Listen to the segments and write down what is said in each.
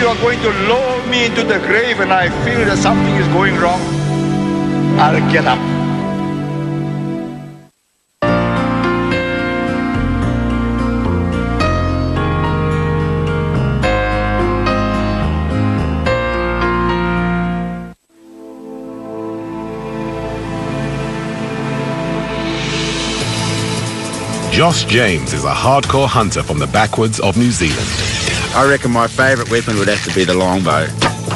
you are going to lower me into the grave and I feel that something is going wrong, I'll get up. Josh James is a hardcore hunter from the backwoods of New Zealand. I reckon my favourite weapon would have to be the longbow.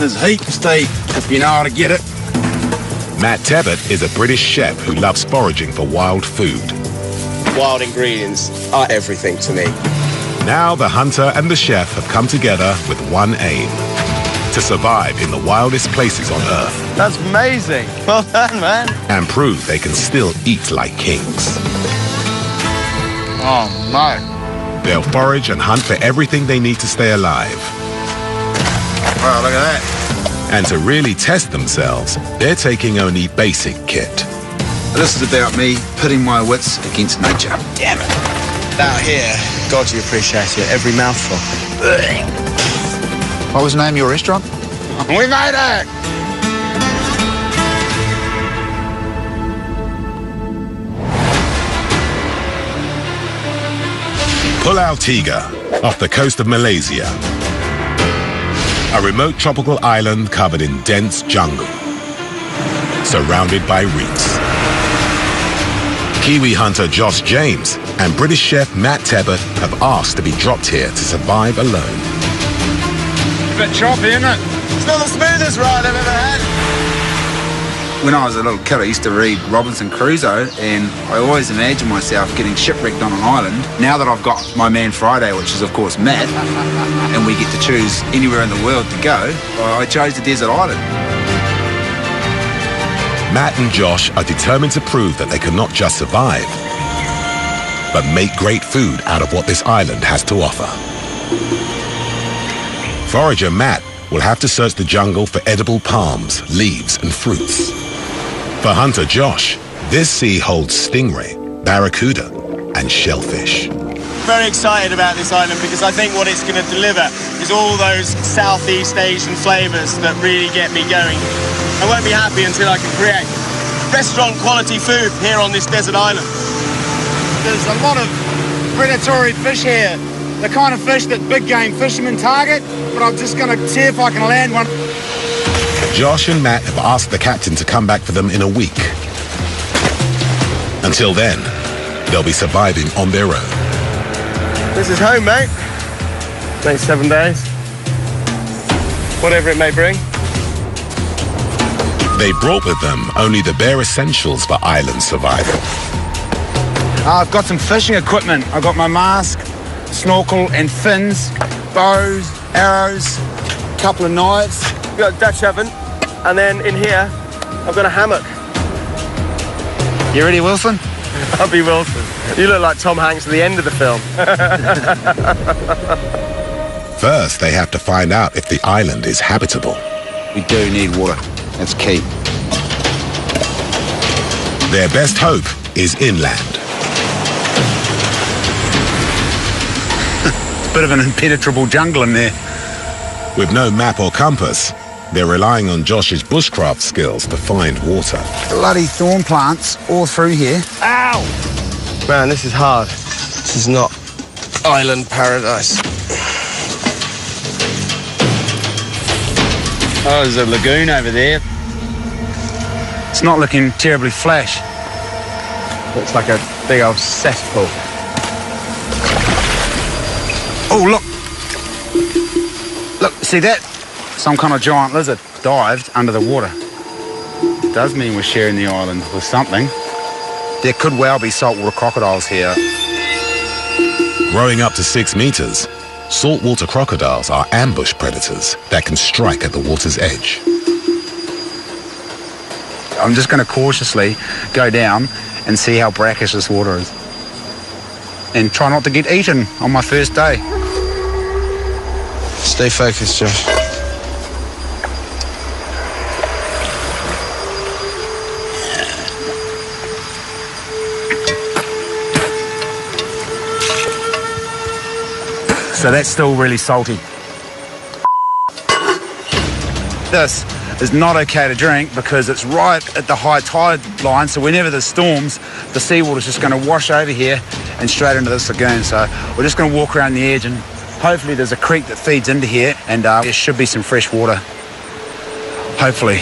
There's heaps deep, if you know how to get it. Matt Tebbett is a British chef who loves foraging for wild food. Wild ingredients are everything to me. Now the hunter and the chef have come together with one aim: to survive in the wildest places on Earth. That's amazing. Well done, man. And prove they can still eat like kings. Oh, no. They'll forage and hunt for everything they need to stay alive. Wow, look at that. And to really test themselves, they're taking only basic kit. This is about me pitting my wits against nature. Damn it. Out here, God, you appreciate it. Every mouthful. What was the name of your restaurant? We made it! Pulau Tiga, off the coast of Malaysia. A remote tropical island covered in dense jungle, surrounded by reefs. Kiwi hunter Josh James and British chef Matt Tebbett have asked to be dropped here to survive alone. A bit choppy, isn't it? It's not the smoothest ride I've ever had. When I was a little kid, I used to read Robinson Crusoe, and I always imagined myself getting shipwrecked on an island. Now that I've got my man Friday, which is of course Matt, and we get to choose anywhere in the world to go, I chose the desert island. Matt and Josh are determined to prove that they can not just survive, but make great food out of what this island has to offer. Forager Matt will have to search the jungle for edible palms, leaves and fruits. For hunter Josh, this sea holds stingray, barracuda and shellfish. Very excited about this island because I think what it's going to deliver is all those Southeast Asian flavours that really get me going. I won't be happy until I can create restaurant quality food here on this desert island. There's a lot of predatory fish here, the kind of fish that big game fishermen target, but I'm just going to see if I can land one. Josh and Matt have asked the captain to come back for them in a week. Until then, they'll be surviving on their own. This is home, mate. Next 7 days. Whatever it may bring. They brought with them only the bare essentials for island survival. I've got some fishing equipment. I've got my mask, snorkel and fins, bows, arrows, a couple of knives. We've got a Dutch oven, and then in here, I've got a hammock. You ready, Wilson? I'll be Wilson. You look like Tom Hanks at the end of the film. First, they have to find out if the island is habitable. We do need water. That's key. Their best hope is inland. Bit of an impenetrable jungle in there. With no map or compass, they're relying on Josh's bushcraft skills to find water. Bloody thorn plants all through here. Ow! Man, this is hard. This is not island paradise. Oh, there's a lagoon over there. It's not looking terribly flash. Looks like a big old cesspool. Oh, look. Look, see that? Some kind of giant lizard dived under the water. It does mean we're sharing the island with something. There could well be saltwater crocodiles here. Growing up to 6 meters, saltwater crocodiles are ambush predators that can strike at the water's edge. I'm just going to cautiously go down and see how brackish this water is. And try not to get eaten on my first day. Stay focused, Josh. So that's still really salty. this is not okay to drink because it's right at the high tide line, so whenever there's storms, the seawater's just going to wash over here and straight into this lagoon. So we're just going to walk around the edge, and hopefully there's a creek that feeds into here, and there should be some fresh water. Hopefully.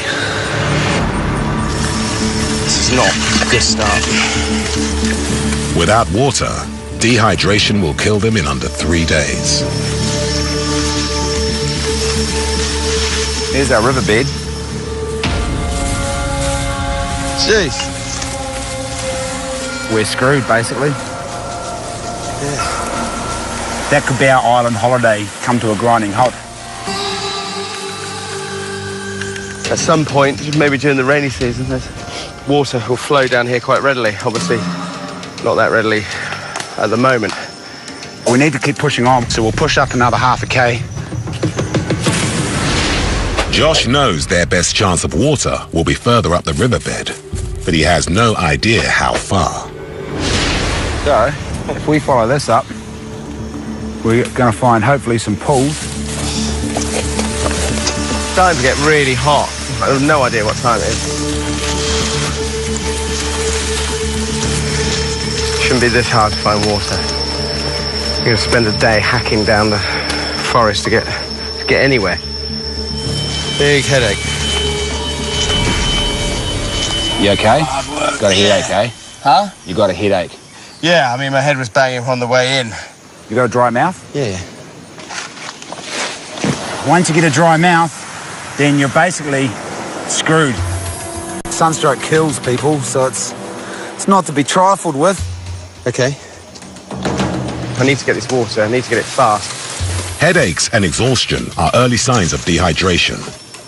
This is not a good start. Without water, dehydration will kill them in under 3 days. Here's our riverbed. Jeez. We're screwed, basically. That could be our island holiday come to a grinding halt. At some point, maybe during the rainy season, water will flow down here quite readily. Obviously, not that readily at the moment. We need to keep pushing on, so we'll push up another half a K. Josh knows their best chance of water will be further up the riverbed, but he has no idea how far. So, if we follow this up, we're going to find hopefully some pools. It's starting to get really hot. I have no idea what time it is. Shouldn't be this hard to find water. You're going to spend a day hacking down the forest to get anywhere. Big headache. You okay? Got a headache, eh? Huh? You got a headache. Yeah, I mean, my head was banging on the way in. You got a dry mouth? Yeah. Once you get a dry mouth, then you're basically screwed. Sunstroke kills people, so it's not to be trifled with. Okay. I need to get this water. I need to get it fast. Headaches and exhaustion are early signs of dehydration.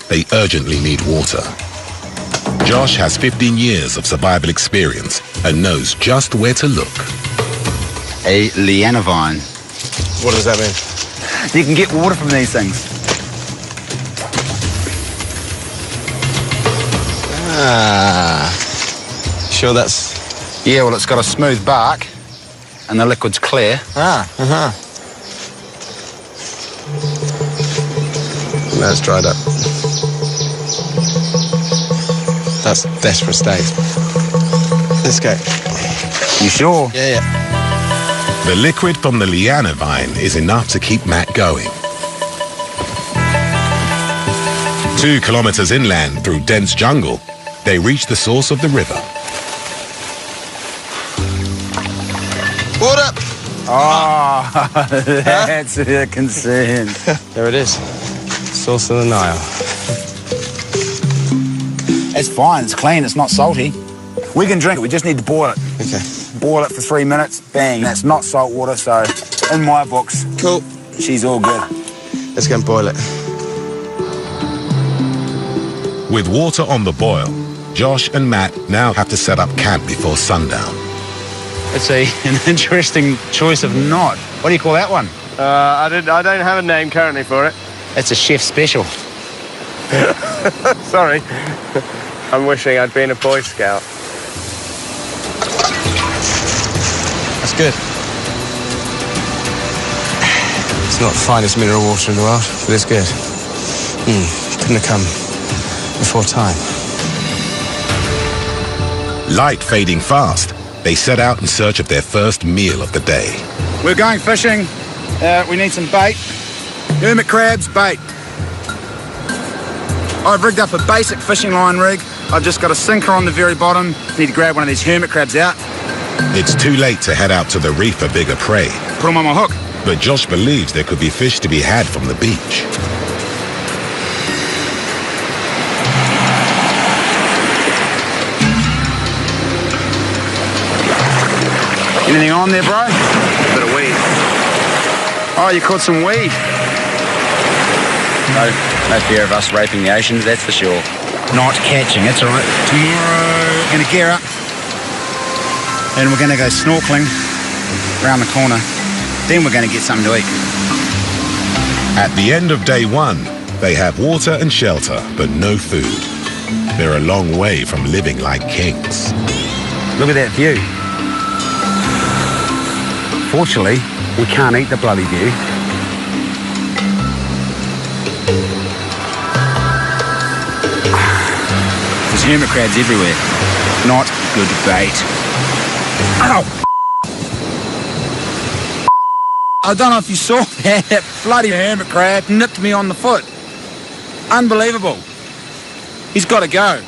They urgently need water. Josh has 15 years of survival experience and knows just where to look. A liana vine. What does that mean? You can get water from these things. Ah. Sure that's... Yeah, well, it's got a smooth bark and the liquid's clear. That's dried up. That's desperate state. Let's go. You sure? Yeah. The liquid from the liana vine is enough to keep Matt going. 2 kilometers inland through dense jungle, they reach the source of the river. What up? Oh, that's a concern. There it is. Source of the Nile. It's fine, it's clean, it's not salty. We can drink it, we just need to boil it. Okay. Boil it for 3 minutes, bang. That's not salt water, so in my books, Cool. she's all good. Let's go and boil it. With water on the boil, Josh and Matt now have to set up camp before sundown. It's an interesting choice of knot. What do you call that one? I don't have a name currently for it. It's a chef special. Sorry. I'm wishing I'd been a Boy Scout. That's good. It's not the finest mineral water in the world, but it's good. Couldn't have come before time. Light fading fast, they set out in search of their first meal of the day. We're going fishing. We need some bait. Hermit crabs, bait. I've rigged up a basic fishing line rig. I've just got a sinker on the very bottom. Need to grab one of these hermit crabs out. It's too late to head out to the reef for bigger prey, Put them on my hook. but Josh believes there could be fish to be had from the beach. Anything on there, bro? A bit of weed. Oh, you caught some weed. No fear of us raping the oceans, that's for sure. Not catching, it's all right. Tomorrow, we're going to gear up and we're going to go snorkeling around the corner. Then we're going to get something to eat. At the end of day 1, they have water and shelter, but no food. They're a long way from living like kings. Look at that view. Fortunately, we can't eat the bloody view. hermit crabs everywhere. Not good bait. Ow! I don't know if you saw that. That bloody hermit crab nipped me on the foot. Unbelievable. He's got to go.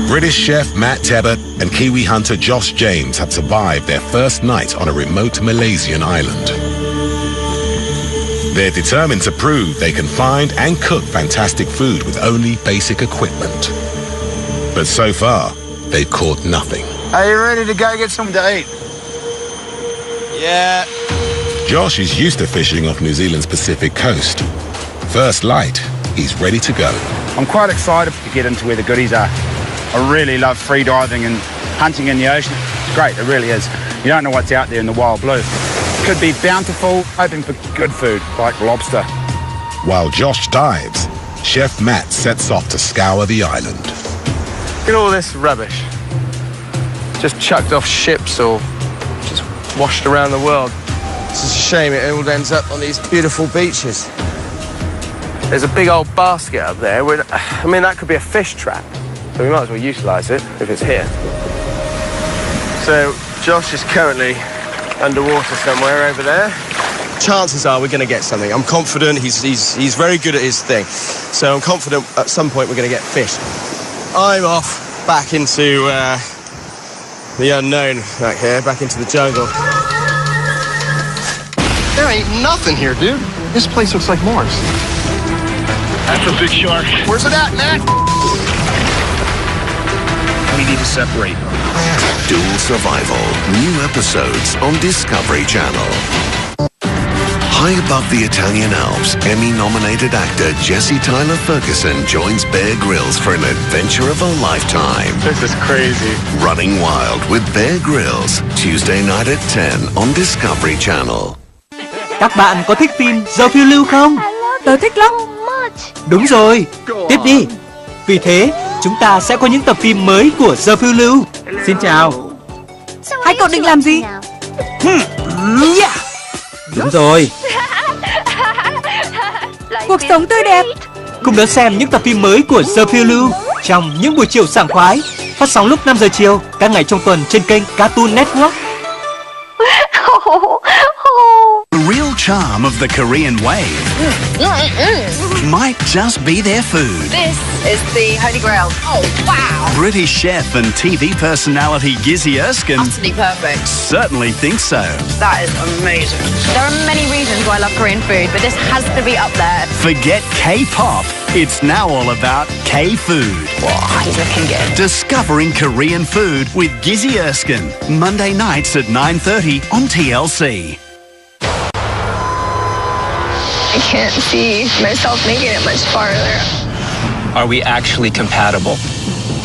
British chef Matt Tebbutt and Kiwi hunter Josh James have survived their first night on a remote Malaysian island. They're determined to prove they can find and cook fantastic food with only basic equipment. But so far, they've caught nothing. Are you ready to go get something to eat? Yeah. Josh is used to fishing off New Zealand's Pacific coast. First light, he's ready to go. I'm quite excited to get into where the goodies are. I really love free diving and hunting in the ocean. It's great, it really is. You don't know what's out there in the wild blue. Could be bountiful, hoping for good food, like lobster. While Josh dives, Chef Matt sets off to scour the island. Look at all this rubbish. Just chucked off ships or just washed around the world. It's a shame it all ends up on these beautiful beaches. There's a big old basket up there. I mean, that could be a fish trap. So we might as well utilise it if it's here. So Josh is currently underwater somewhere over there. Chances are we're going to get something. I'm confident. He's very good at his thing. So I'm confident at some point we're going to get fish. I'm off back into the unknown back here, back into the jungle. There ain't nothing here, dude. This place looks like Mars. That's a big shark. Where's it at, Matt? We need to separate. Dual Survival. New episodes on Discovery Channel. High above the Italian Alps, Emmy-nominated actor Jesse Tyler Ferguson joins Bear Grylls for an adventure of a lifetime. This is crazy. Running Wild with Bear Grylls, Tuesday night at 10 on Discovery Channel. Các bạn có thích phim Giờ Phiêu Lưu không? Tớ thích lắm. Đúng rồi, tiếp đi. Vì thế, chúng ta sẽ có những tập phim mới của Giờ Phiêu Lưu. Xin chào. Hai cậu định làm gì? Đúng rồi. Cuộc sống tươi đẹp. Cùng đón xem những tập phim mới của Giờ Phiêu Lưu trong những buổi chiều sảng khoái. Phát sóng lúc 5 giờ chiều các ngày trong tuần trên kênh Cartoon Network. The real charm of the Korean wave might just be their food. This is the Holy Grail. Oh, wow. British chef and TV personality Gizzy Erskine Utterly perfect. certainly thinks so. That is amazing. There are many reasons why I love Korean food, but this has to be up there. Forget K-pop. It's now all about K-food. Wow, he's looking good. Discovering Korean food with Gizzy Erskine. Monday nights at 9:30 on TLC. I can't see myself making it much farther. Are we actually compatible?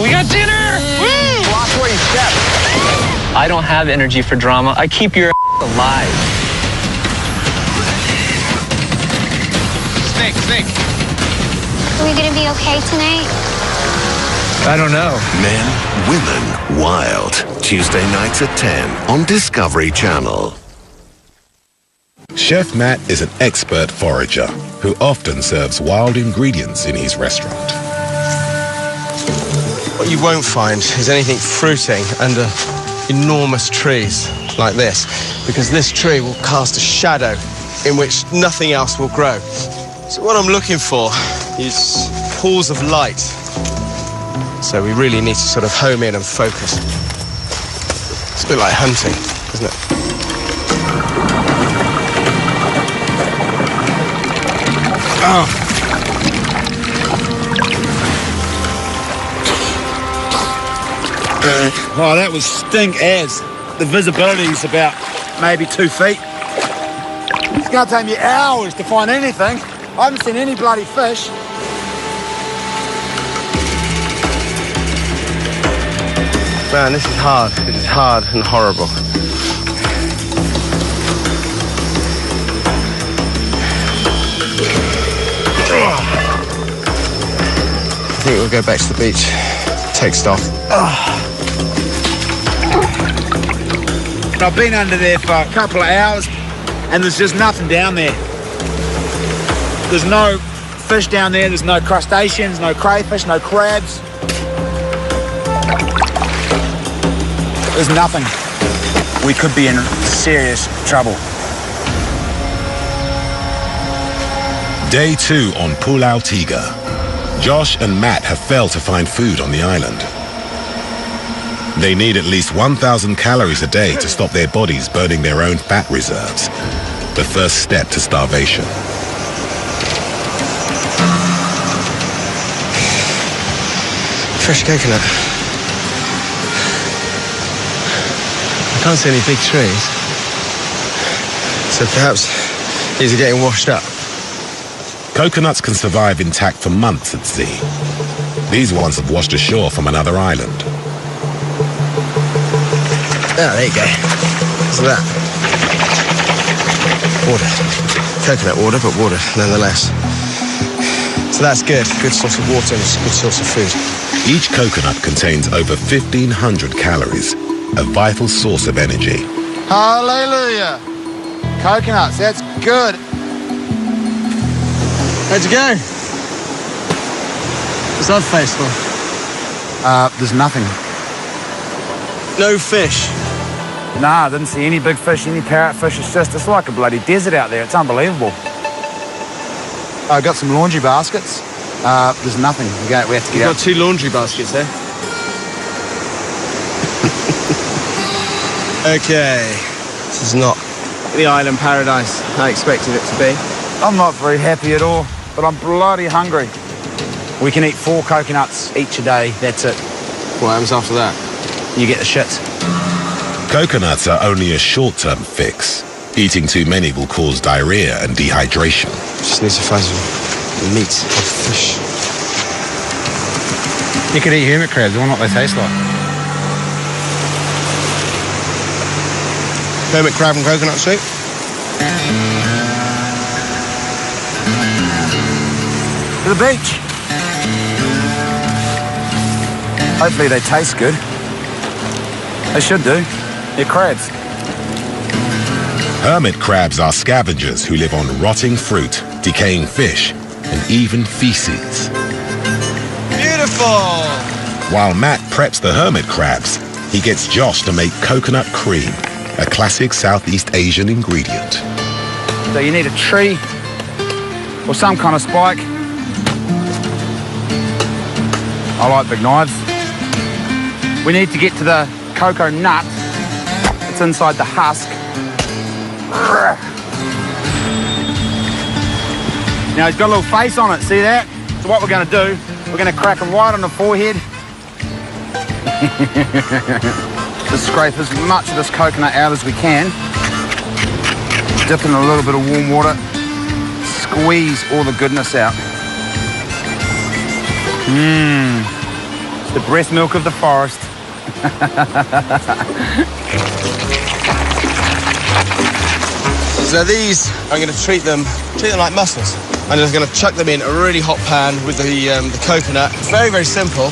We got dinner! Watch where you step. I don't have energy for drama. I keep your alive. Snake. Are we gonna be okay tonight? I don't know. Men, Women, Wild. Tuesday nights at 10 on Discovery Channel. Chef Matt is an expert forager who often serves wild ingredients in his restaurant. What you won't find is anything fruiting under enormous trees like this, because this tree will cast a shadow in which nothing else will grow. So what I'm looking for is pools of light. So we really need to sort of home in and focus. It's a bit like hunting, isn't it? Oh. Oh, that was stink as. The visibility's about maybe 2 feet. It's going to take me hours to find anything. I haven't seen any bloody fish. Man, this is hard. This is hard and horrible. I think we'll go back to the beach. Take stock. I've been under there for a couple of hours and there's just nothing down there. There's no fish down there. There's no crustaceans, no crayfish, no crabs. There's nothing. We could be in serious trouble. Day 2 on Pulau Tiga. Josh and Matt have failed to find food on the island. They need at least 1,000 calories a day to stop their bodies burning their own fat reserves. The first step to starvation. Fresh coconut. I can't see any big trees. So perhaps these are getting washed up. Coconuts can survive intact for months at sea. These ones have washed ashore from another island. Oh, there you go. What's that? Water. Coconut water, but water nonetheless. So that's good. Good source of water and a good source of food. Each coconut contains over 1,500 calories, a vital source of energy. Hallelujah. Coconuts, that's good. How'd you go? What's that face for? There's nothing. No fish? Nah, I didn't see any big fish, any parrotfish. It's like a bloody desert out there. It's unbelievable. I got some laundry baskets. There's nothing. We have to get out. You've got 2 laundry baskets there. Okay. This is not the island paradise I expected it to be. I'm not very happy at all, but I'm bloody hungry. We can eat 4 coconuts each a day. That's it. What happens after that? You get the shits. Coconuts are only a short-term fix. Eating too many will cause diarrhea and dehydration. Just need to find some meat or fish. You could eat hermit crabs. I wonder what they taste like. Hermit crab and coconut soup. To the beach. Hopefully they taste good. They should do. They're crabs. Hermit crabs are scavengers who live on rotting fruit, decaying fish, and even feces. Beautiful! While Matt preps the hermit crabs, he gets Josh to make coconut cream, a classic Southeast Asian ingredient. So you need a tree or some kind of spike. I like big knives. We need to get to the cocoa nut. It's inside the husk. Now he's got a little face on it, see that? So what we're going to do, we're going to crack him right on the forehead. Just scrape as much of this coconut out as we can. Dip in a little bit of warm water. Squeeze all the goodness out. It's the breast milk of the forest. So these, I'm going to treat them like mussels. I'm just going to chuck them in a really hot pan with the coconut. Very, very simple.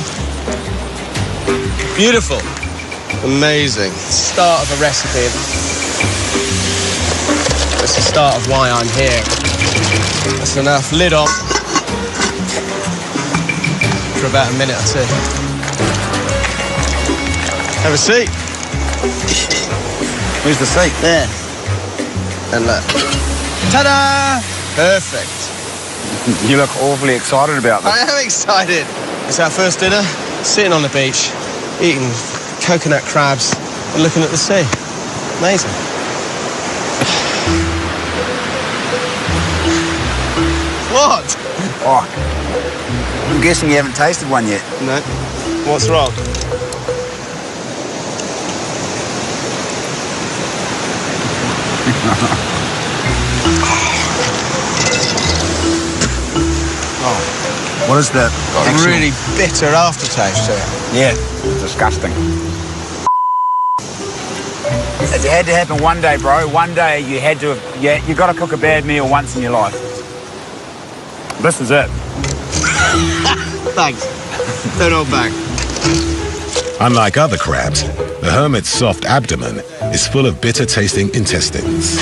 Beautiful. Amazing. Start of a recipe. It's the start of why I'm here. That's enough. Lid on. For about a minute or 2. Have a seat. Where's the seat? There. And look. Ta-da! Perfect. You look awfully excited about this. I am excited. It's our first dinner. Sitting on the beach, eating coconut crabs and looking at the sea. Amazing. What? Oh, I'm guessing you haven't tasted one yet. No. What's wrong? What is that? Got a really bitter aftertaste to it. Yeah, disgusting. It had to happen one day, bro. One day you had to have, you got to cook a bad meal once in your life. This is it. Thanks. Don't hold back. Unlike other crabs, the hermit's soft abdomen is full of bitter-tasting intestines.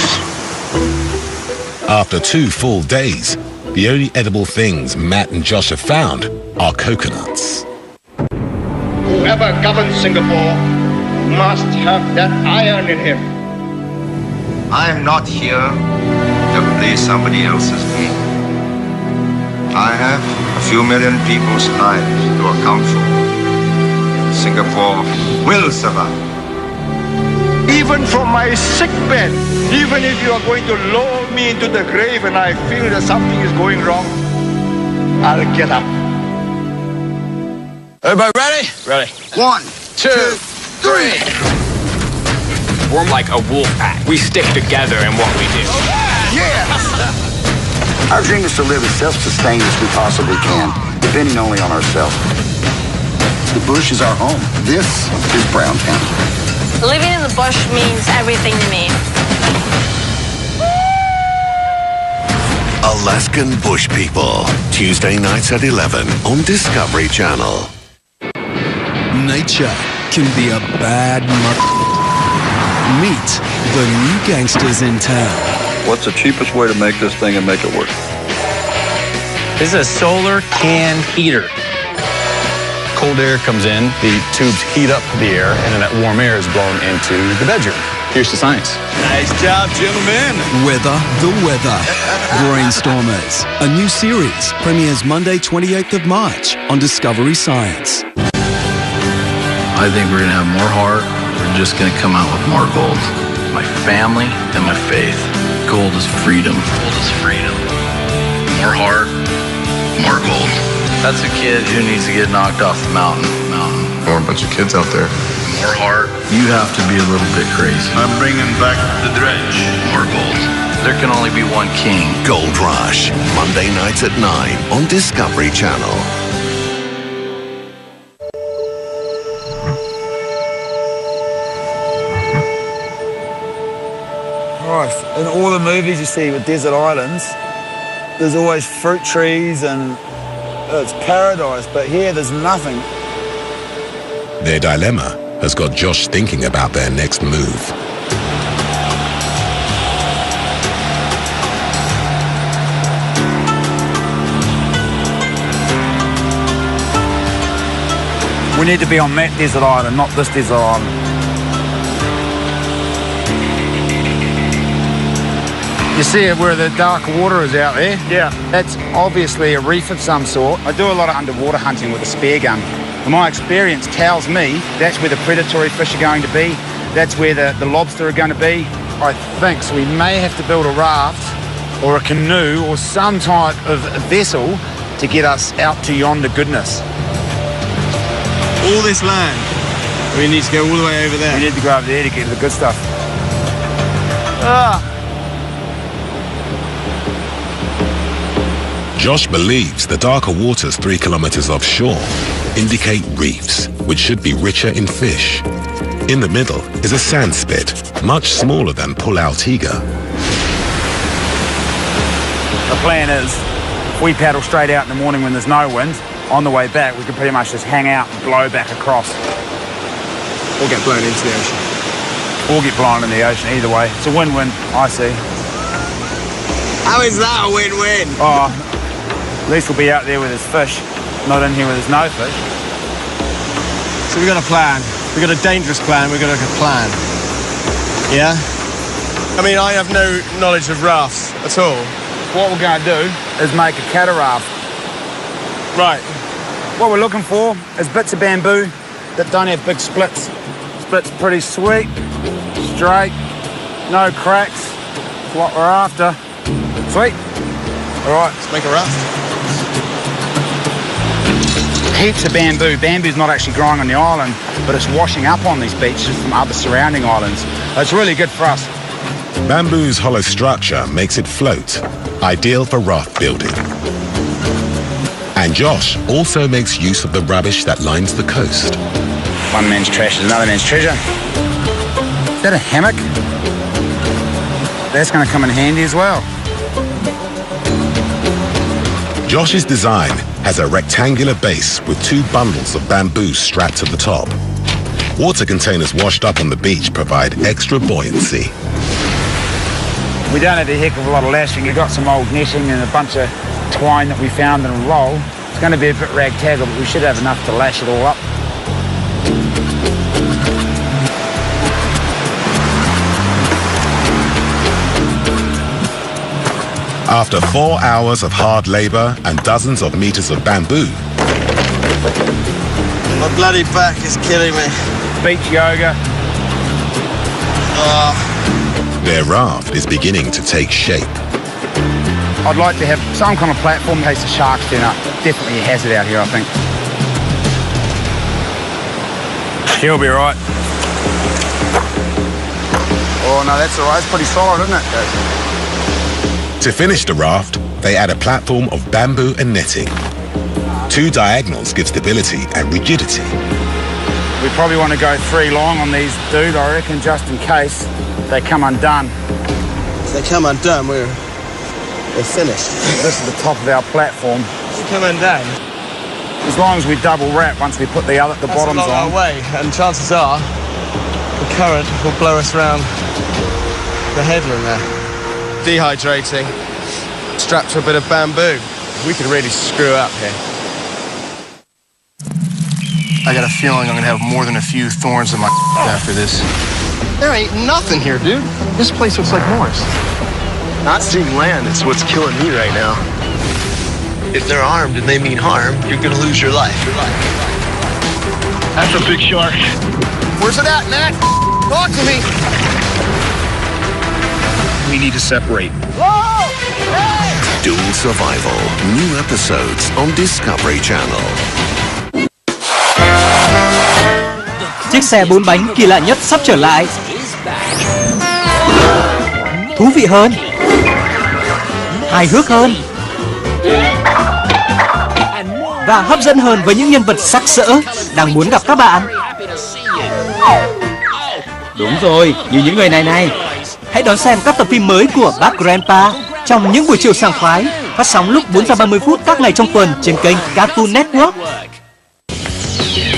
After 2 full days, the only edible things Matt and Josh have found are coconuts. Whoever governs Singapore must have that iron in him. I am not here to play somebody else's game. I have a few million people's lives to account for. Singapore will survive. Even from my sick bed, even if you are going to lower me into the grave and I feel that something is going wrong, I'll get up. Everybody ready? Ready. 1, 2, 3. We're like a wolf pack. We stick together in what we do. Our dream is to live as self-sustained as we possibly can, depending only on ourselves. The bush is our home. This is Browntown. Living in the bush means everything to me. Alaskan Bush People, Tuesday nights at 11 on Discovery Channel. Nature can be a bad Meet the new gangsters in town. What's the cheapest way to make this thing and make it work? This is a solar can heater. Cold air comes in, the tubes heat up the air, and then that warm air is blown into the bedroom. Here's the science. Nice job, gentlemen. Weather the Weather. Brainstormers, a new series, premieres Monday 28th of March on Discovery Science. I think we're going to have more heart. We're just going to come out with more gold. My family and my faith. Gold is freedom. Gold is freedom. More heart, more gold. That's a kid who needs to get knocked off the mountain. Or a bunch of kids out there. More heart. You have to be a little bit crazy. I'm bringing back the dredge. More gold. There can only be one king. Gold Rush, Monday nights at 9 on Discovery Channel. Right, in all the movies you see with desert islands, there's always fruit trees and it's paradise, but here there's nothing. Their dilemma has got Josh thinking about their next move. We need to be on that desert island, not this desert island. You see it where the dark water is out there? Yeah. That's obviously a reef of some sort. I do a lot of underwater hunting with a spear gun. And my experience tells me that's where the predatory fish are going to be. That's where the lobster are going to be. I think so. We may have to build a raft or a canoe or some type of vessel to get us out to yonder goodness. All this land, we need to go all the way over there. We need to go over there to get to the good stuff. Josh believes the darker waters 3 kilometers offshore indicate reefs, which should be richer in fish. In the middle is a sand spit, much smaller than Pulau Tiga. The plan is, if we paddle straight out in the morning when there's no wind, on the way back we can pretty much just hang out and blow back across. Or get blown into the ocean. Or get blown in the ocean, either way. It's a win-win, I see. How is that a win-win? Oh, at least we'll be out there with his fish, not in here with his no fish. So we've got a plan. We've got a dangerous plan. We've got a plan. Yeah? I mean, I have no knowledge of rafts at all. What we're going to do is make a cataraft. Right. What we're looking for is bits of bamboo that don't have big splits. Splits pretty sweet, straight, no cracks. That's what we're after. Sweet. All right, let's make a raft. Heaps of bamboo. Bamboo's not actually growing on the island, but it's washing up on these beaches from other surrounding islands. It's really good for us. Bamboo's hollow structure makes it float, ideal for raft building. And Josh also makes use of the rubbish that lines the coast. One man's trash is another man's treasure. Is that a hammock? That's going to come in handy as well. Josh's design has a rectangular base with 2 bundles of bamboo strapped to the top. Water containers washed up on the beach provide extra buoyancy. We don't have a heck of a lot of lashing. We've got some old netting and a bunch of twine that we found in a roll. It's going to be a bit ragtaggle, but we should have enough to lash it all up. After 4 hours of hard labor and dozens of meters of bamboo, my bloody back is killing me. Beach yoga. their raft is beginning to take shape. I'd like to have some kind of platform in case the sharks turn up. Definitely a hazard out here, I think. She'll be right. Oh, no, that's all right. It's pretty solid, isn't it? To finish the raft, they add a platform of bamboo and netting. 2 diagonals give stability and rigidity. We probably want to go 3 long on these, dude, I reckon, just in case they come undone. If they come undone, we're finished. This is the top of our platform. If they come undone? As long as we double wrap once we put the bottoms on. That's a long way, and chances are the current will blow us around the headland there. Dehydrating, strapped to a bit of bamboo. We could really screw up here. I got a feeling I'm gonna have more than a few thorns in my after this. There ain't nothing here, dude. This place looks like Morris. Not seeing land is what's killing me right now. If they're armed and they mean harm, you're gonna lose your life. That's a big shark. Where's it at, Matt? Talk to me. We need to separate. Whoa! Hey! Dual Survival. New episodes on Discovery Channel. Chiếc xe 4 bánh kỳ lạ nhất sắp trở lại. Thú vị hơn, hài hước hơn và hấp dẫn hơn với những nhân vật sặc sỡ đang muốn gặp các bạn. Đúng rồi, như những người này. Hãy đón xem các tập phim mới của bác Grandpa trong những buổi chiều sảng khoái, phát sóng lúc 4:30 các ngày trong tuần trên kênh Cartoon Network.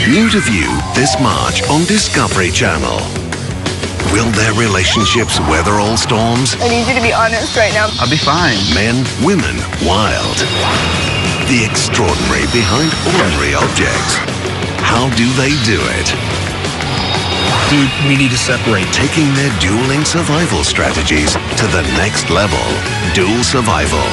New to view this March on Discovery Channel. Will their relationships weather all storms? I need you to be honest right now. I'll be fine. Men, women, wild. The extraordinary behind ordinary objects. How do they do it? Dude, we need to separate. Taking their dueling survival strategies to the next level. Dual Survival.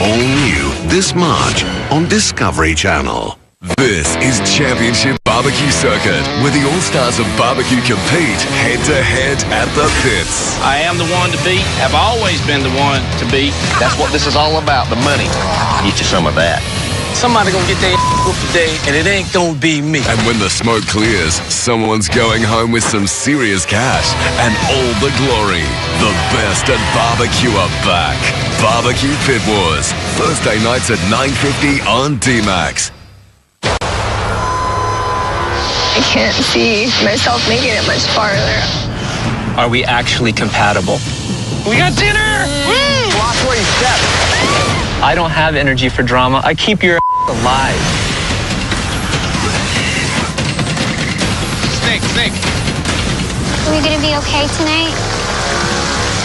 All new this March on Discovery Channel. This is Championship Barbecue Circuit, where the all-stars of barbecue compete head-to-head at the pits. I am the one to beat, have always been the one to beat. That's what this is all about, the money. Get you some of that. Somebody gonna get their whooped today, and it ain't gonna be me. And when the smoke clears, someone's going home with some serious cash and all the glory. The best at barbecue are back. Barbecue Pit Wars, Thursday nights at 9:50 on D-Max. I can't see myself making it much farther. Are we actually compatible? We got dinner! Woo! Watch where you step. I don't have energy for drama. I keep your alive. Snake. Are we gonna be okay tonight?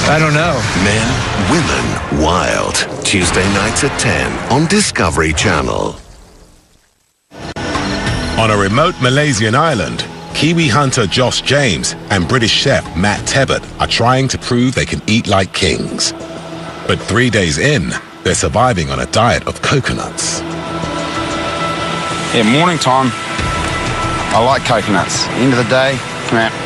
I don't know. Men, women, wild. Tuesday nights at 10 on Discovery Channel. On a remote Malaysian island, Kiwi hunter Josh James and British chef Matt Tebbutt are trying to prove they can eat like kings. But 3 days in, they're surviving on a diet of coconuts. Yeah, morning time. I like coconuts. End of the day,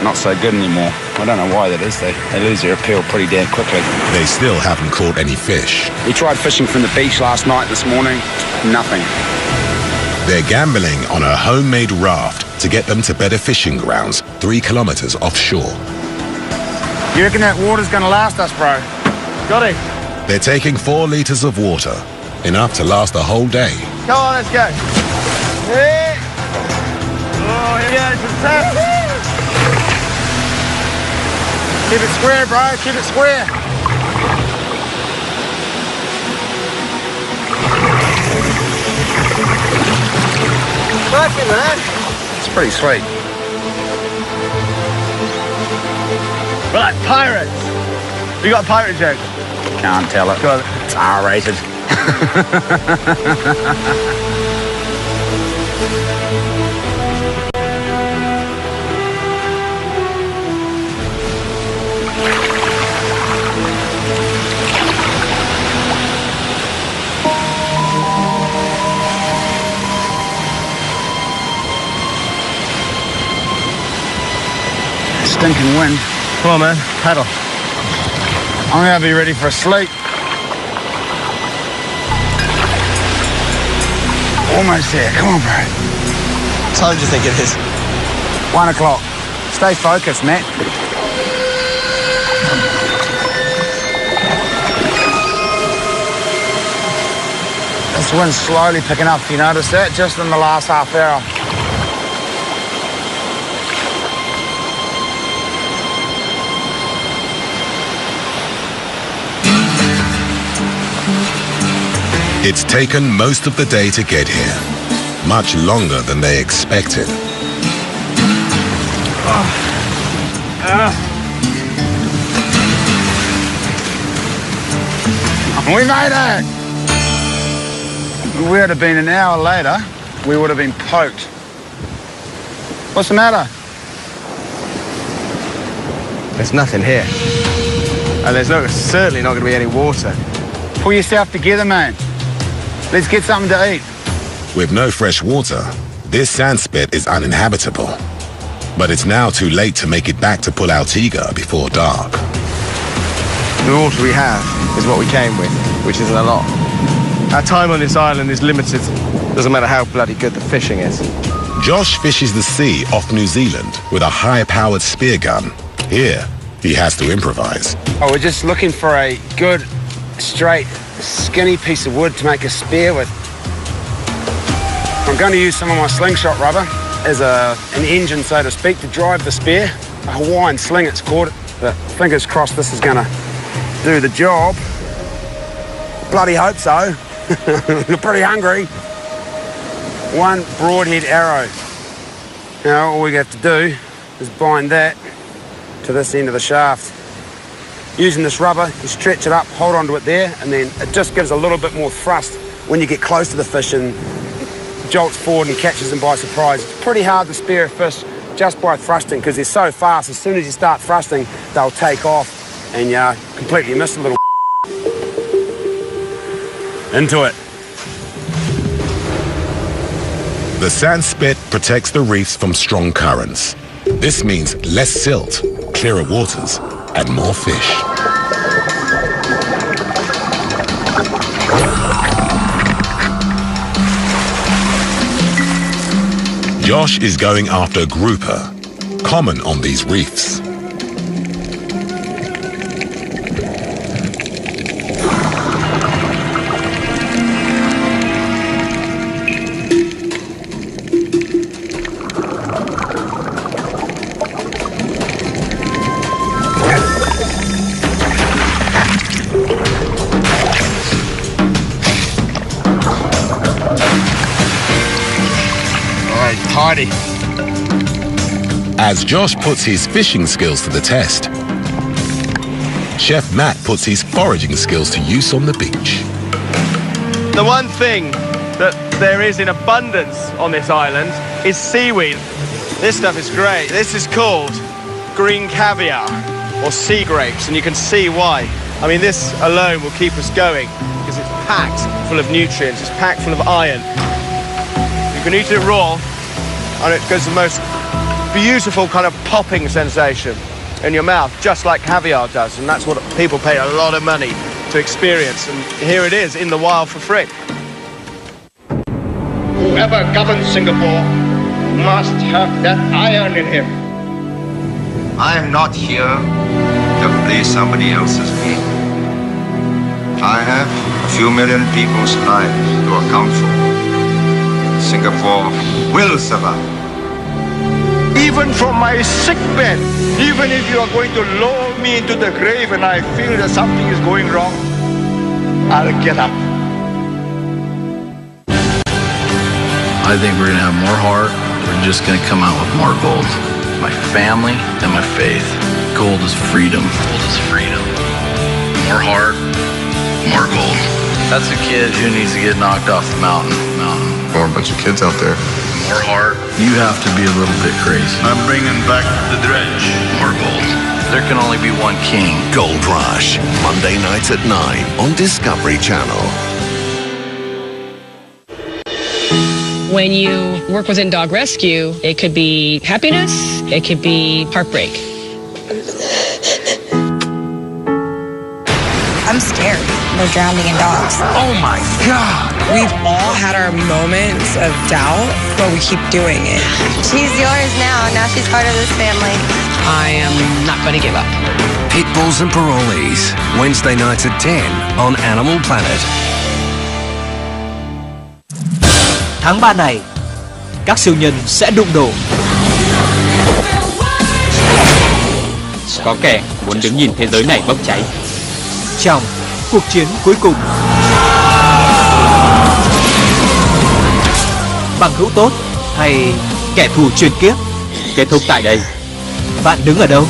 not so good anymore. I don't know why that is. They lose their appeal pretty damn quickly. They still haven't caught any fish. We tried fishing from the beach last night, this morning. Nothing. They're gambling on a homemade raft to get them to better fishing grounds 3 kilometers offshore. You reckon that water's gonna last us, bro? Got it. They're taking 4 liters of water, enough to last a whole day. Come on, let's go. Hey. Oh, here we go. Keep it square, bro. Keep it square. Man. It's pretty sweet. Right, pirates. You got a pirate joke? Can't tell it. Go on. It's R-rated. Stinking wind. Come on, man. Paddle. I'm gonna be ready for a sleep. Almost there. Come on, bro. What time do you think it is? 1 o'clock. Stay focused, Matt. This wind's slowly picking up, you notice that? Just in the last half hour. It's taken most of the day to get here, much longer than they expected. We made it! If we had been an hour later, we would have been poked. What's the matter? There's nothing here. And there's certainly not going to be any water. Pull yourself together, man. Let's get something to eat. With no fresh water, this sand spit is uninhabitable. But it's now too late to make it back to Pull Altiga before dark. The water we have is what we came with, which isn't a lot. Our time on this island is limited. Doesn't matter how bloody good the fishing is. Josh fishes the sea off New Zealand with a high-powered spear gun. Here, he has to improvise. Oh, we're just looking for a good, straight, skinny piece of wood to make a spear with. I'm going to use some of my slingshot rubber as an engine, so to speak, to drive the spear. A Hawaiian sling, it's called. But fingers crossed this is going to do the job. Bloody hope so. You're pretty hungry. One broadhead arrow. Now all we have to do is bind that to this end of the shaft. Using this rubber, you stretch it up, hold onto it there, and then it just gives a little bit more thrust when you get close to the fish and jolts forward and catches them by surprise. It's pretty hard to spear a fish just by thrusting because they're so fast. As soon as you start thrusting, they'll take off and you completely miss the little into it. The sand spit protects the reefs from strong currents. This means less silt, clearer waters, and more fish. Josh is going after grouper, common on these reefs. Tidy. As Josh puts his fishing skills to the test, Chef Matt puts his foraging skills to use on the beach. The one thing that there is in abundance on this island is seaweed. This stuff is great. This is called green caviar or sea grapes, and you can see why. I mean, this alone will keep us going because it's packed full of nutrients. It's packed full of iron. You can eat it raw, and it gives the most beautiful kind of popping sensation in your mouth, just like caviar does, and that's what people pay a lot of money to experience, and here it is in the wild for free. Whoever governs Singapore must have that iron in him. I am not here to play somebody else's game. I have a few million people's lives to account for. Singapore will survive. Even from my sick bed, even if you are going to lower me into the grave and I feel that something is going wrong, I'll get up. I think we're gonna have more heart. We're just gonna come out with more gold. My family and my faith. Gold is freedom. Gold is freedom. More heart, more gold. That's a kid who needs to get knocked off the mountain. Or a bunch of kids out there. More heart. You have to be a little bit crazy. I'm bringing back the dredge. More gold. There can only be one king. Gold Rush, Monday nights at 9 on Discovery Channel. When you work within dog rescue, it could be happiness, it could be heartbreak. I'm scared. We're drowning in dogs. Oh my God! We've all had our moments of doubt, but we keep doing it. She's yours now. Now she's part of this family. I am not going to give up. Pitbulls and Parolees, Wednesday nights at 10 on Animal Planet. Tháng 3 này, các siêu nhân sẽ đụng độ. Có kẻ muốn đứng nhìn thế giới này bốc cháy. Trong cuộc chiến cuối cùng, bằng hữu tốt hay kẻ thù truyền kiếp kết thúc tại đây. Bạn đứng ở đâu?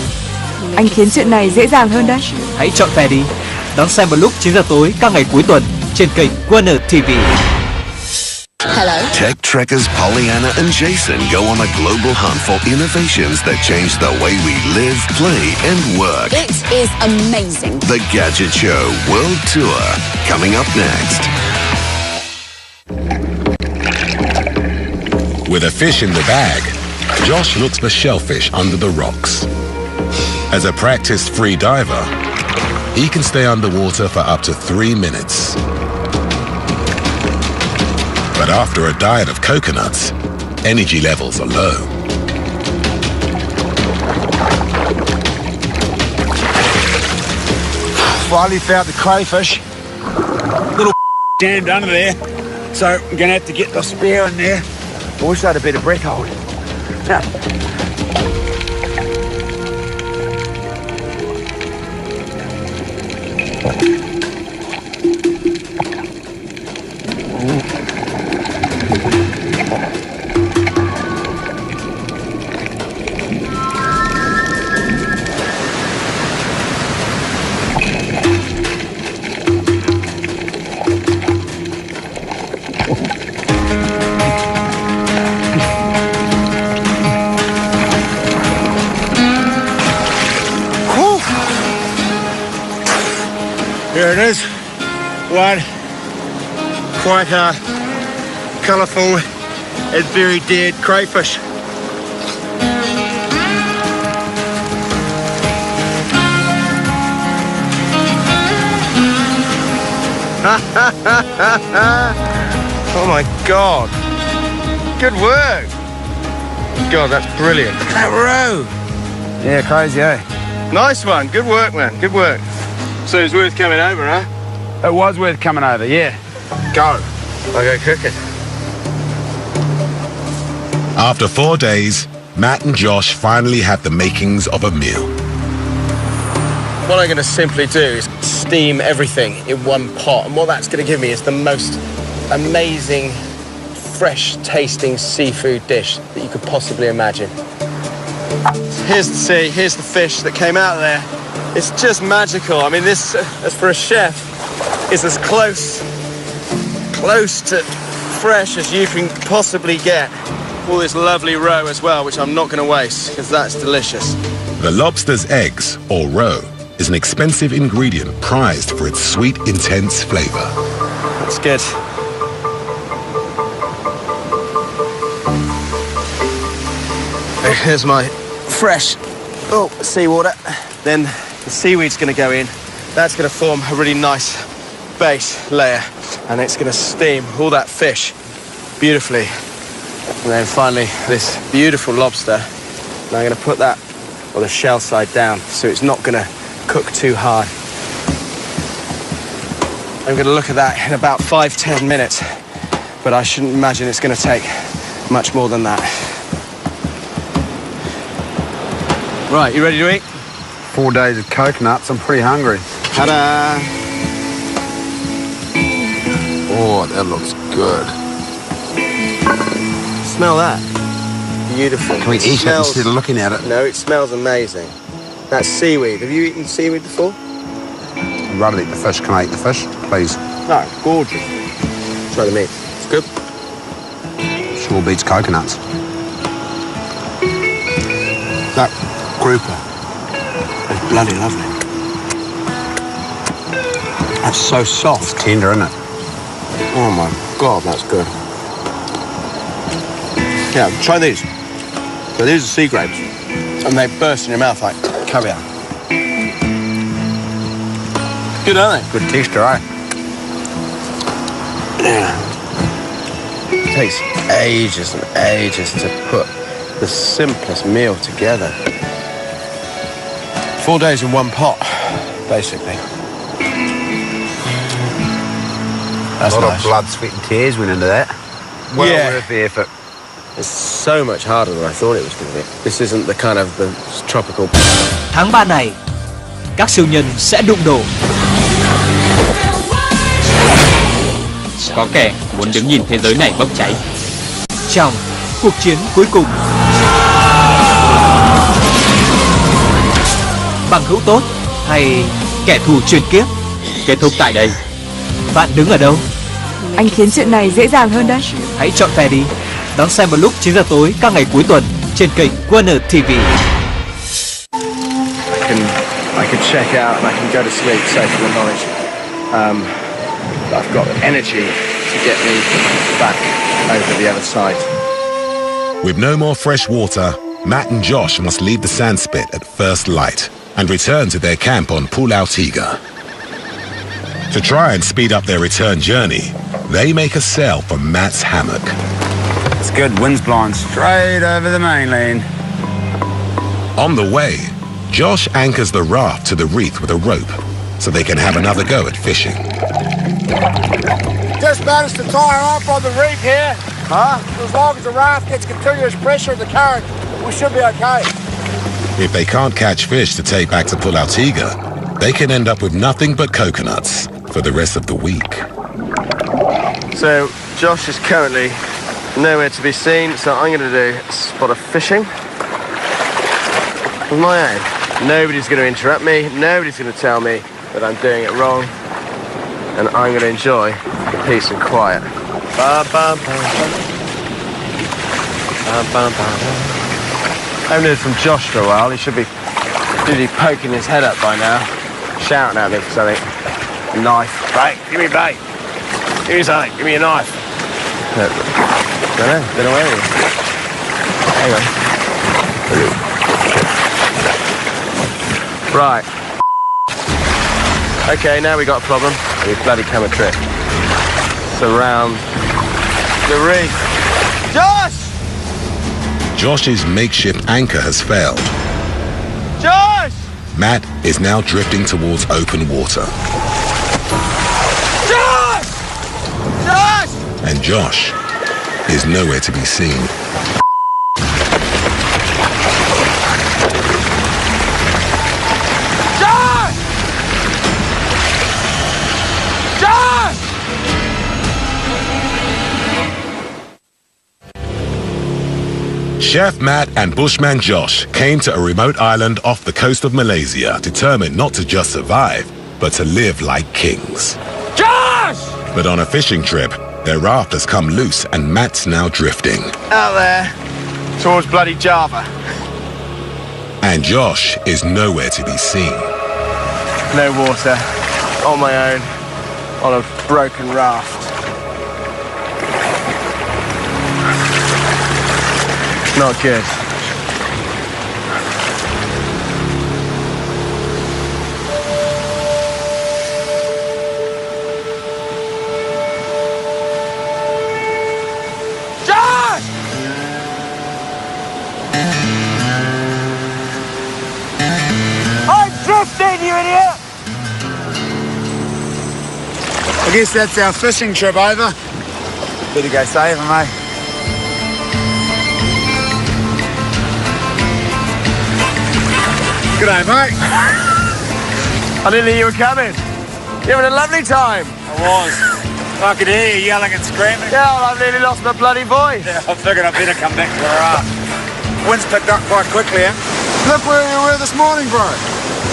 Anh khiến chuyện này dễ dàng hơn đấy. Hãy chọn phe đi. Đón xem vào lúc 9 giờ tối các ngày cuối tuần trên kênh Warner TV. Hello. Tech trekkers Pollyanna and Jason go on a global hunt for innovations that change the way we live, play, and work. It is amazing. The Gadget Show World Tour, coming up next. With a fish in the bag, Josh looks for shellfish under the rocks. As a practiced free diver, he can stay underwater for up to 3 minutes. But after a diet of coconuts, energy levels are low. Finally found the crayfish. Little jammed under there, so I'm gonna have to get the spear in there. I wish I had a bit of breath hold. There it is. One quite colourful and very dead crayfish. Oh my God. Good work. God, that's brilliant. That row. Yeah, crazy, eh? Nice one. Good work, man. Good work. So it's worth coming over, huh? It was worth coming over, yeah. Go. I'll go cooking. After 4 days, Matt and Josh finally have the makings of a meal. What I'm going to simply do is steam everything in one pot, and what that's going to give me is the most amazing, fresh-tasting seafood dish that you could possibly imagine. Here's the sea, here's the fish that came out of there. It's just magical. I mean, this, as for a chef, is as close to fresh as you can possibly get. All this lovely roe as well, which I'm not going to waste, because that's delicious. The lobster's eggs, or roe, is an expensive ingredient prized for its sweet, intense flavor. That's good. Here's my fresh seawater. Then the seaweed's going to go in. That's going to form a really nice base layer, and it's going to steam all that fish beautifully. And then finally, this beautiful lobster. And I'm going to put that on the shell side down, so it's not going to cook too hard. I'm going to look at that in about 5-10 minutes, but I shouldn't imagine it's going to take much more than that. Right, you ready to eat? 4 days of coconuts, I'm pretty hungry. Ta-da! Oh, that looks good. Smell that. Beautiful. Can we eat it instead of looking at it? No, it smells amazing. That's seaweed. Have you eaten seaweed before? rather eat the fish. Can I eat the fish, please? No, gorgeous. Try the meat. It's good. Sure beats coconuts. That grouper is bloody lovely. That's so soft. It's tender, isn't it? Oh my God, that's good. Yeah, try these. So these are sea grapes, and they burst in your mouth like caviar. Good, aren't they? Good texture, eh? Yeah. It takes ages and ages to put the simplest meal together. 4 days in one pot, basically. That's a lot nice. of blood, sweat and tears went into that. Well worth the effort. It's so much harder than I thought it was going to be. This isn't the kind of the tropical... Tháng 3 này, các siêu nhân sẽ đụng độ. Có kẻ muốn đứng nhìn thế giới này bốc cháy. Trong cuộc chiến cuối cùng, bằng hữu tốt hay kẻ thù truyền kiếp kết thúc tại đây. Bạn đứng ở đâu? Anh khiến chuyện này dễ dàng hơn đấy. Hãy chọn phe đi. Đón xem vào lúc 9 giờ tối các ngày cuối tuần trên kênh Warner TV. I can check out and I can go to sleep safe in the knowledge that I've got the energy to get me back over the other side. With no more fresh water, Matt and Josh must leave the sand spit at first light and return to their camp on Pulau Tiga. To try and speed up their return journey, they make a sail for Matt's hammock. It's good, wind's blowing straight over the mainland. On the way, Josh anchors the raft to the reef with a rope so they can have another go at fishing. Just managed to tie her up on the reef here. Huh? As long as the raft gets continuous pressure in the current, we should be okay. If they can't catch fish to take back to Pulau Tiga, they can end up with nothing but coconuts for the rest of the week. So, Josh is currently nowhere to be seen, so I'm going to do a spot of fishing with my own. Nobody's going to interrupt me, nobody's going to tell me that I'm doing it wrong, and I'm going to enjoy the peace and quiet. Ba, ba, ba, ba. Ba, ba, ba, ba. I haven't heard from Josh for a while. He should be poking his head up by now, shouting at me for something. A knife. Bait, give me bait. Give me something, give me a knife. Don't know where he is. Hang on. Right. Okay, now we got a problem. We bloody camera trick. Surround the reef. Josh! Josh's makeshift anchor has failed. Josh! Matt is now drifting towards open water. Josh! Josh! And Josh is nowhere to be seen. Josh! Josh! Chef Matt and Bushman Josh came to a remote island off the coast of Malaysia, determined not to just survive, but to live like kings. Josh! But on a fishing trip, their raft has come loose and Matt's now drifting. Out there, towards bloody Java. And Josh is nowhere to be seen. No water, on my own, on a broken raft. Not good. Josh! I'm drifting, you idiot! I guess that's our fishing trip over. Better go save him, mate. G'day, mate. I didn't think you were coming. You having a lovely time? I was. I could hear you yelling and screaming. Yeah, well, I've nearly lost my bloody voice. Yeah, I figured I'd better come back to our raft. Wind's picked up quite quickly, eh? Look where we were this morning, bro.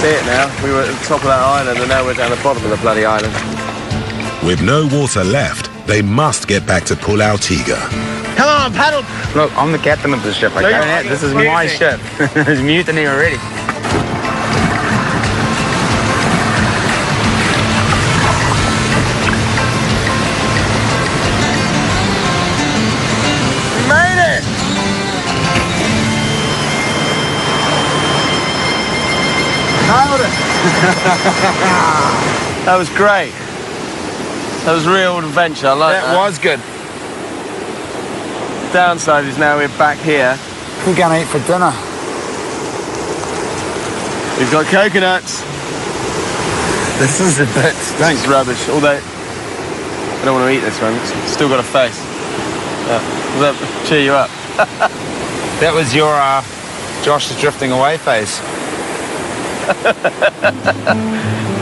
See it now. We were at the top of that island and now we're down the bottom of the bloody island. With no water left, they must get back to Pulautica. Come on, paddle! Look, I'm the captain of the ship. I can't. This is my ship. There's mutiny already. We made it! Nailed it! That was great. That was real adventure. I like that. That was good. Downside is now we're back here. We're going to eat for dinner. We've got coconuts. This is a bit Thanks, rubbish. Although I don't want to eat this one. It's still got a face. Does that cheer you up? That was your Josh is drifting away face.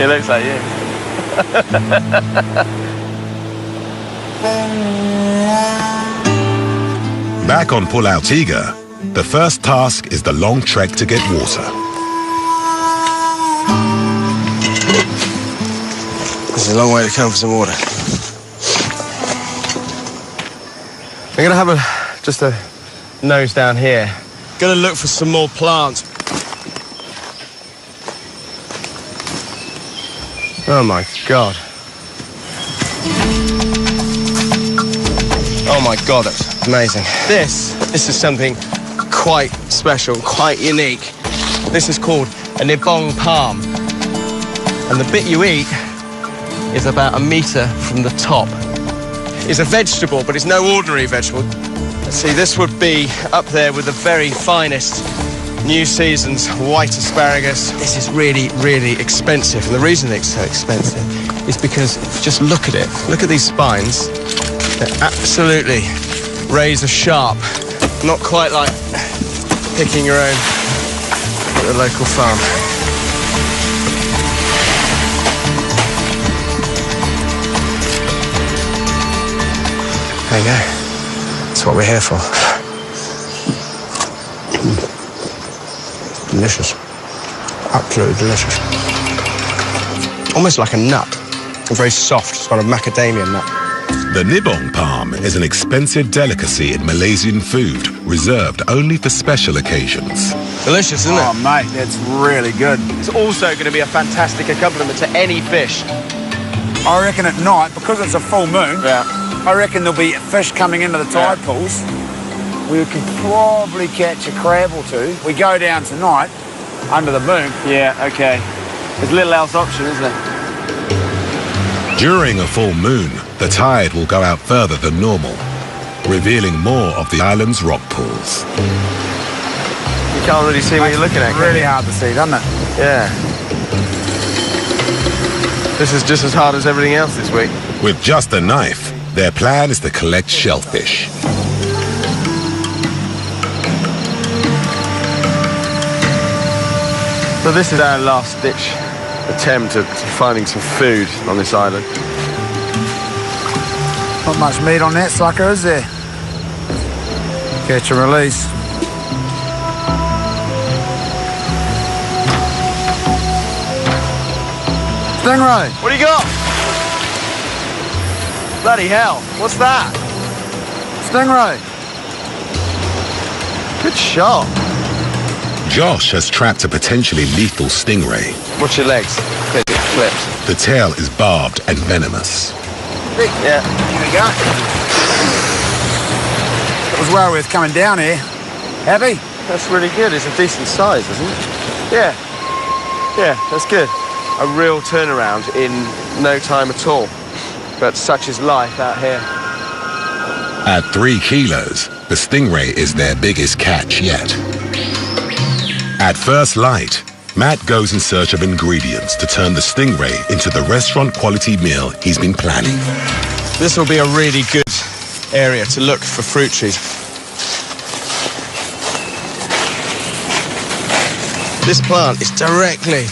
It looks like you. Back on Pulautica, the first task is the long trek to get water. This is a long way to come for some water. I'm gonna have just a nose down here. Gonna look for some more plants. Oh my God. Oh my God, that's amazing. This is something quite special, quite unique. This is called a nibong palm. And the bit you eat is about 1 meter from the top. It's a vegetable, but it's no ordinary vegetable. See, this would be up there with the very finest new season's white asparagus. This is really, really expensive. And the reason it's so expensive is because just look at it. Look at these spines. They're absolutely razor sharp. Not quite like picking your own at the local farm. There you go. That's what we're here for. Delicious. Absolutely delicious. Almost like a nut. Very soft, sort of macadamia nut. The nibong palm is an expensive delicacy in Malaysian food, reserved only for special occasions. Delicious, isn't it? Oh, mate, that's really good. It's also going to be a fantastic accompaniment to any fish. I reckon at night, because it's a full moon, I reckon there'll be fish coming into the tide pools. We could probably catch a crab or two. We go down tonight, under the moon. Yeah, okay. There's little else option, isn't there? During a full moon, the tide will go out further than normal, revealing more of the island's rock pools. You can't really see what you're looking at. It's really hard to see, doesn't it? Yeah. This is just as hard as everything else this week. With just a knife, their plan is to collect shellfish. So this is our last-ditch attempt at finding some food on this island. Not much meat on that sucker, is there? Catch and release. Stingray! What do you got? Bloody hell, what's that? Stingray! Good shot. Josh has trapped a potentially lethal stingray. Watch your legs. It flips. The tail is barbed and venomous. Yeah. Here we go. It was well worth coming down here. Happy? That's really good. It's a decent size, isn't it? Yeah. Yeah, that's good. A real turnaround in no time at all. But such is life out here. At 3 kilos, the stingray is their biggest catch yet. At first light, Matt goes in search of ingredients to turn the stingray into the restaurant-quality meal he's been planning. This will be a really good area to look for fruit trees. This plant is directly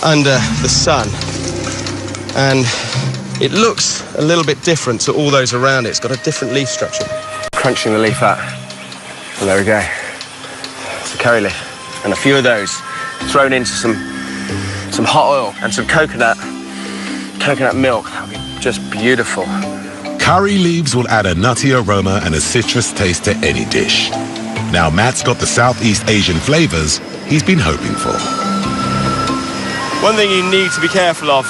under the sun, and it looks a little bit different to all those around it. It's got a different leaf structure. Crunching the leaf out. And there we go. It's a curry leaf. And a few of those thrown into some some hot oil and some coconut milk. That would be just beautiful. Curry leaves will add a nutty aroma and a citrus taste to any dish. Now Matt's got the Southeast Asian flavors he's been hoping for. One thing you need to be careful of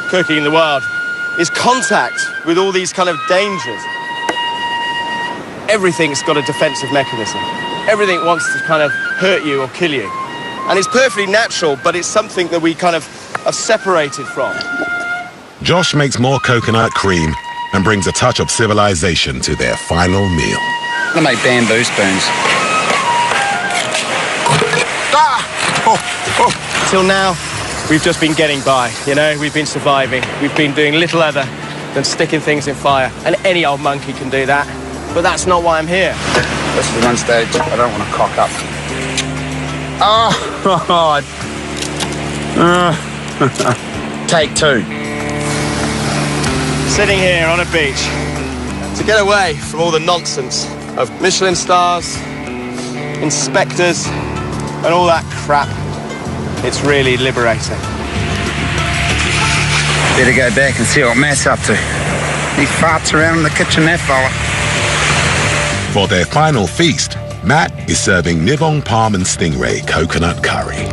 cooking in the wild is contact with all these kind of dangers. Everything's got a defensive mechanism. Everything wants to kind of hurt you or kill you. And it's perfectly natural, but it's something that we kind of are separated from. Josh makes more coconut cream and brings a touch of civilization to their final meal. I'm gonna make bamboo spoons. Till now, we've just been getting by, you know? We've been surviving. We've been doing little other than sticking things in fire. And any old monkey can do that. But that's not why I'm here. This is one stage I don't want to cock up. Oh, God. Take two. Sitting here on a beach to get away from all the nonsense of Michelin stars, inspectors, and all that crap. It's really liberating. Better go back and see what Matt's up to. He farts around in the kitchen, that fella. For their final feast, Matt is serving Nivong palm and stingray coconut curry.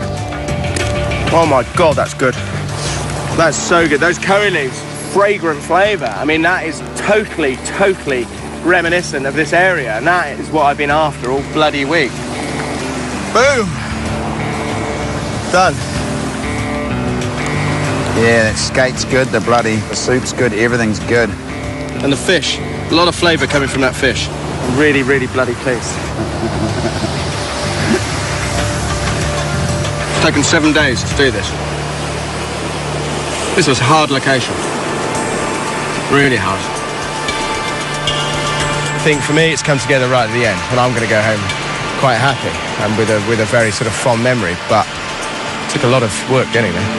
Oh my God, that's good. That's so good. Those curry leaves, fragrant flavour. I mean, that is totally reminiscent of this area, and that is what I've been after all bloody week. Boom! Done. Yeah, that skate's good, the soup's good, everything's good. And the fish, a lot of flavour coming from that fish. I'm really bloody pleased. It's taken 7 days to do this. This was a hard location. Really hard. I think for me it's come together right at the end, and I'm going to go home quite happy and with a very sort of fond memory, but it took a lot of work getting there.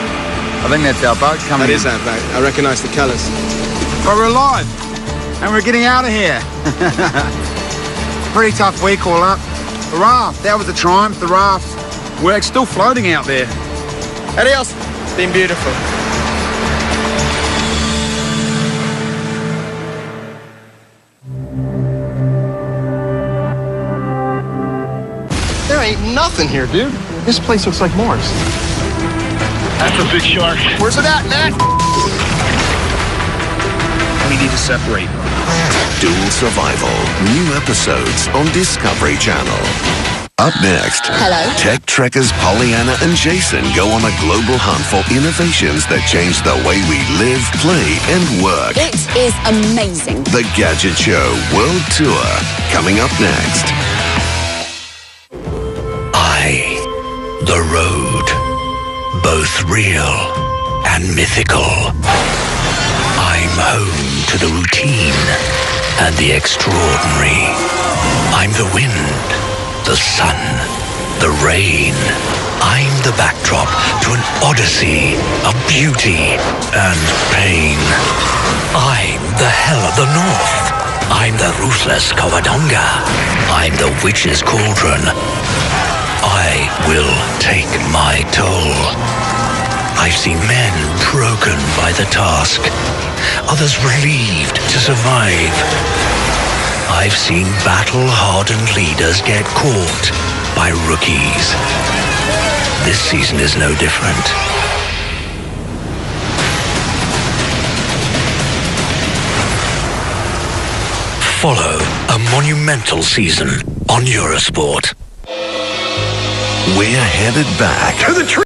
I think that's our boat coming in. That is our boat. I recognise the colours. But we're alive, and we're getting out of here. Pretty tough week all up. The raft, that was a triumph, the raft. We're still floating out there. Adios. It's been beautiful. There ain't nothing here, dude. This place looks like Mars. That's a big shark. Where's it at, Matt? We need to separate. Dual Survival. New episodes on Discovery Channel. Up next, Hello. Tech Trekkers Pollyanna and Jason go on a global hunt for innovations that change the way we live, play, and work. It is amazing. The Gadget Show World Tour, coming up next. The road, both real and mythical. I'm home to the routine and the extraordinary. I'm the wind, the sun, the rain. I'm the backdrop to an odyssey of beauty and pain. I'm the hell of the north. I'm the ruthless Cowabunga. I'm the witch's cauldron. I will take my toll. I've seen men broken by the task, others relieved to survive. I've seen battle-hardened leaders get caught by rookies. This season is no different. Follow a monumental season on Eurosport. We're headed back to the tree.